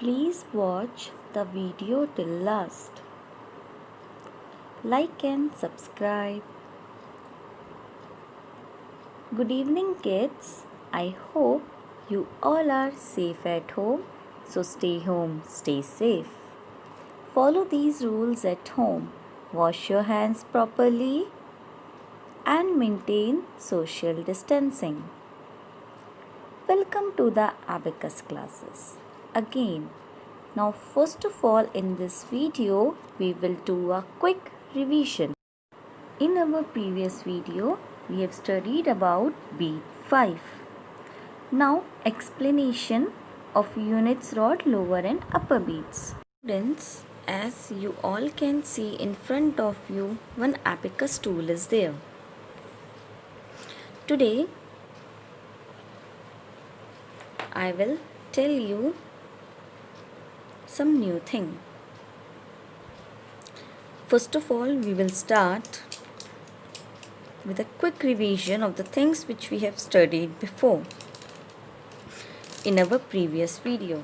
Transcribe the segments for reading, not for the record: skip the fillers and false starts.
Please watch the video till last. Like and subscribe. Good evening, kids. I hope you all are safe at home. So stay home, stay safe. Follow these rules at home. Wash your hands properly and maintain social distancing. Welcome to the Abacus classes. Again, now first of all in this video, we will do a quick revision. In our previous video, we have studied about beat 5. Now explanation of units rod lower and upper beats. Students, as you all can see in front of you, one abacus tool is there. Today, I will tell you some new thing. First of all, we will start with a quick revision of the things which we have studied before in our previous video.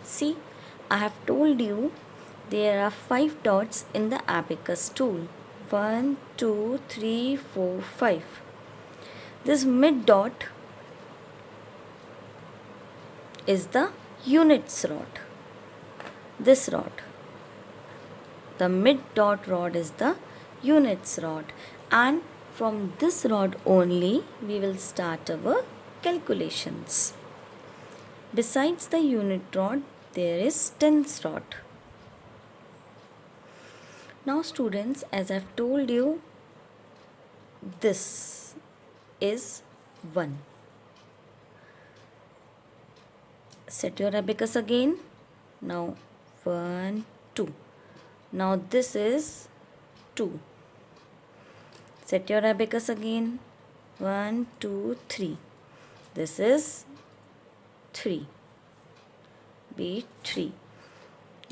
See, I have told you there are 5 dots in the abacus tool. 1, 2, 3, 4, 5. This mid dot is the units rod. This rod. The mid dot rod is the units rod, and from this rod only we will start our calculations. Besides the unit rod, there is tens rod. Now students, as I have told you, this is 1. Set your abacus again. Now 1, 2. Now this is 2. Set your abacus again. 1, 2, 3. This is 3. Beat 3.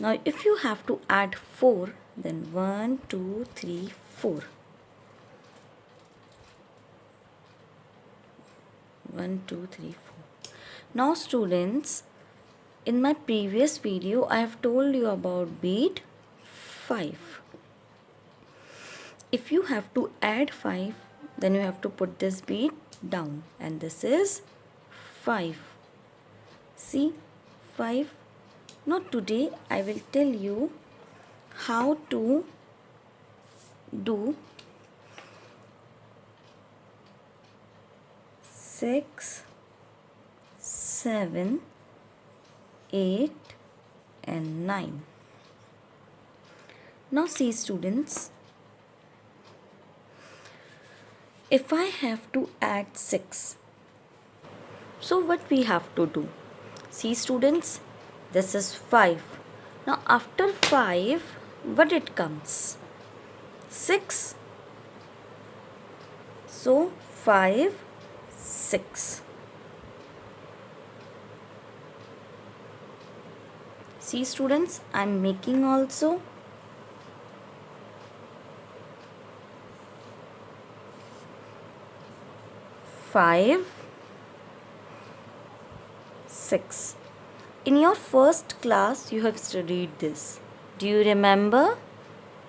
Now if you have to add 4, then 1, 2, 3, 4. 1, 2, 3, 4. Now students, in my previous video, I have told you about beat 5. If you have to add 5, then you have to put this beat down, and this is 5. See, 5. Now today I will tell you how to do 6, 7, 8 and 9. Now see students, if I have to add 6, so what we have to do? See students, this is 5. Now after 5, what it comes? 6. So 5, 6. See students, I am making also. Five, 6. In your first class, you have studied this. Do you remember?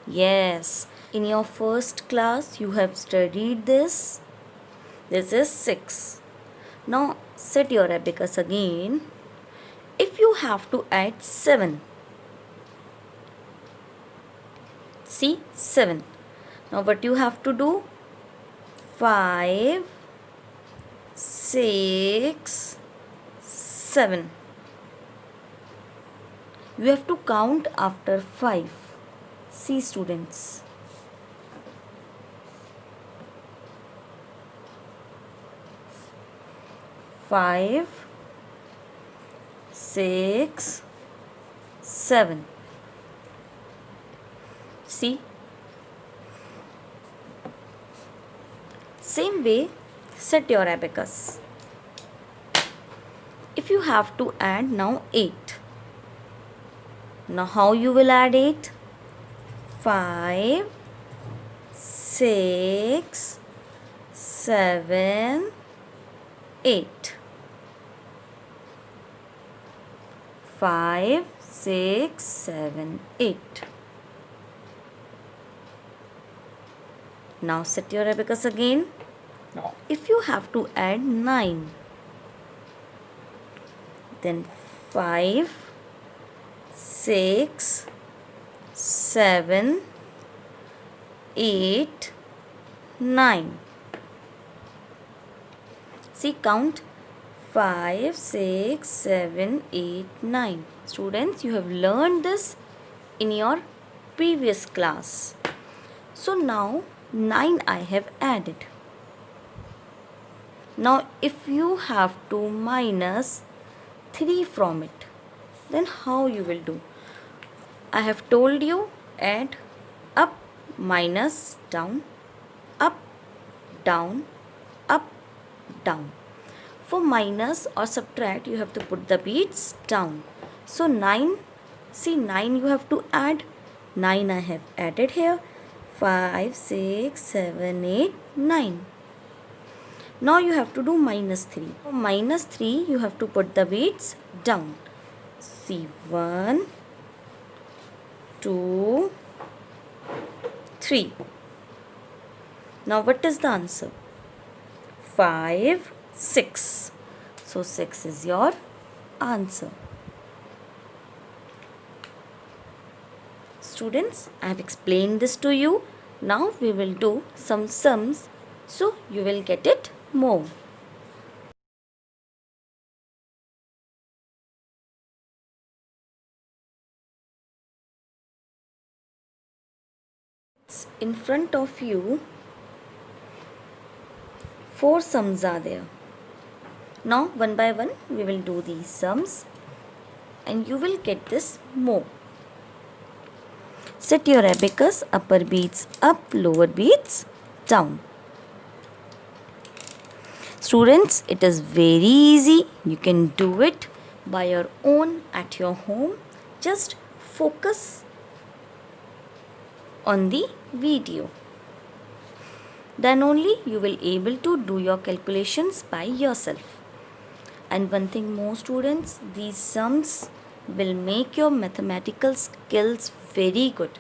Yes. In your first class, you have studied this. This is 6. Now, set your abacus again. If you have to add 7. See, 7. Now, what you have to do? 5, 6, 7. You have to count after 5. See students. 5, 6, 7. See. Same way, set your abacus. If you have to add now 8. Now how you will add 8? 5, 6, 7, 8. 5, 6, 7, 8. Now set your abacus again. Now if you have to add 9, then 5, 6, 7, 8, 9. See, count 5, 6, 7, 8, 9. Students, you have learned this in your previous class. So now 9 I have added. Now if you have to minus 3 from it, then how you will do? I have told you, add up, minus, down, up, down, up, down. For minus or subtract, you have to put the beads down. So 9, see 9 you have to add. 9 I have added here. 5, 6, 7, 8, 9. Now you have to do minus 3. For minus 3 you have to put the beads down. See 1, 2, 3. Now what is the answer? 5, 6. So 6 is your answer. Students, I have explained this to you. Now we will do some sums, so you will get it more. In front of you, 4 sums are there. Now one by one we will do these sums and you will get this more. Set your abacus, upper beads up, lower beads down. Students, it is very easy. You can do it by your own at your home. Just focus on the video. Then only you will able to do your calculations by yourself. And one thing more, students, these sums will make your mathematical skills very good.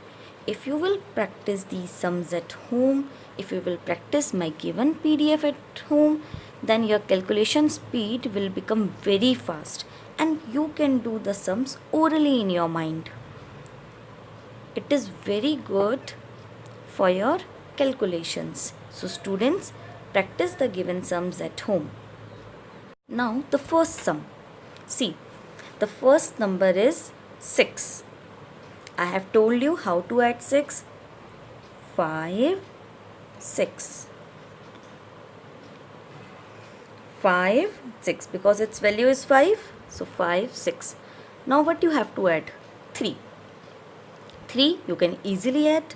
If you will practice these sums at home, if you will practice my given PDF at home, then your calculation speed will become very fast and you can do the sums orally in your mind. It is very good for your calculations. So students, practice the given sums at home. Now the first sum. See, the first number is 6. I have told you how to add 6. 5, 6. 5, 6 because its value is 5. So 5, 6. Now what you have to add? 3. 3 you can easily add.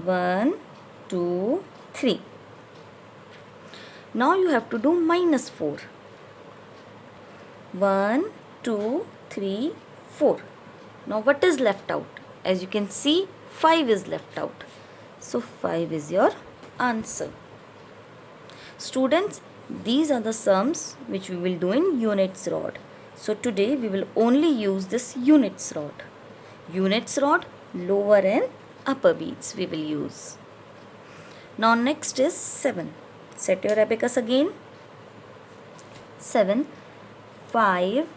1, 2, 3. Now you have to do minus 4. 1, 2, 3, 4. Now what is left out? As you can see, 5 is left out. So 5 is your answer. Students, these are the sums which we will do in units rod. So today we will only use this units rod. Units rod, lower and upper beads we will use. Now next is 7. Set your abacus again. 7, 5,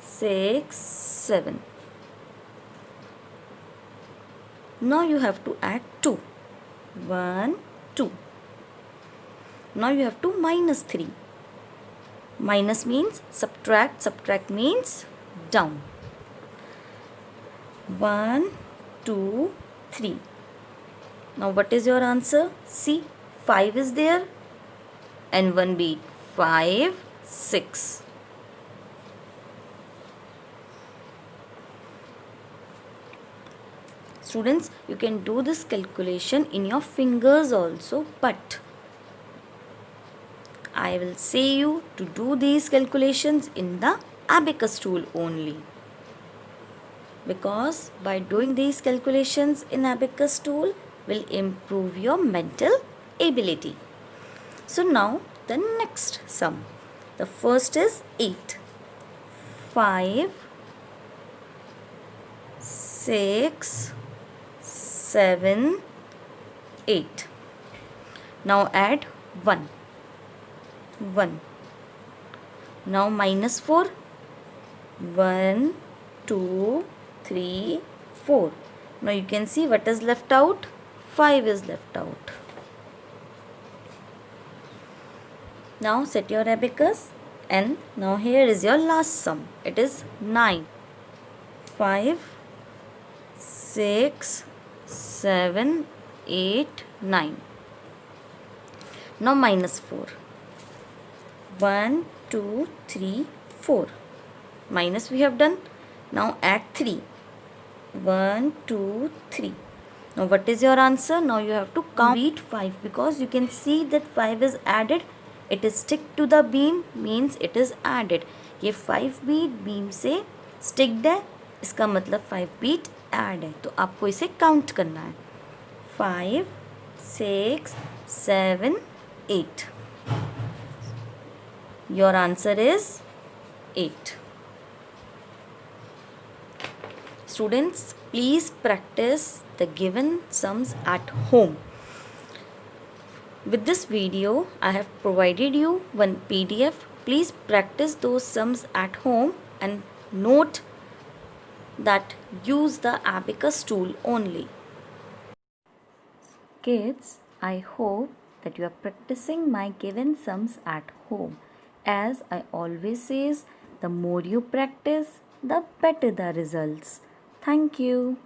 6, 7. Now you have to add 2. 1, 2. Now you have to minus 3. Minus means subtract. Subtract means down. 1, 2, 3. Now what is your answer? See, 5 is there and one bead. 5, 6. Students, you can do this calculation in your fingers also, but I will say you to do these calculations in the abacus tool only. Because by doing these calculations in abacus tool will improve your mental ability. So now the next sum. The first is 8. 5, 6, 7, 8. Now add 1. 1. Now minus 4. 1, 2, 3, 4. Now you can see what is left out. 5 is left out. Now set your abacus, and now here is your last sum. It is 9. 5, 6, 7, 8, 9. Now minus 4. 1, 2, 3, 4. Minus we have done. Now add 3. 1, 2, 3. Now what is your answer? Now you have to complete 5, because you can see that 5 is added. It is stick to the beam, means it is added. ये 5 beat beam से sticked है, इसका मतलब 5 beat add है. तो आपको इसे count करना है. 5, 6, 7, 8. Your answer is 8. Students, please practice the given sums at home. With this video, I have provided you one PDF. Please practice those sums at home and note that use the abacus tool only. Kids, I hope that you are practicing my given sums at home. As I always says, the more you practice, the better the results. Thank you.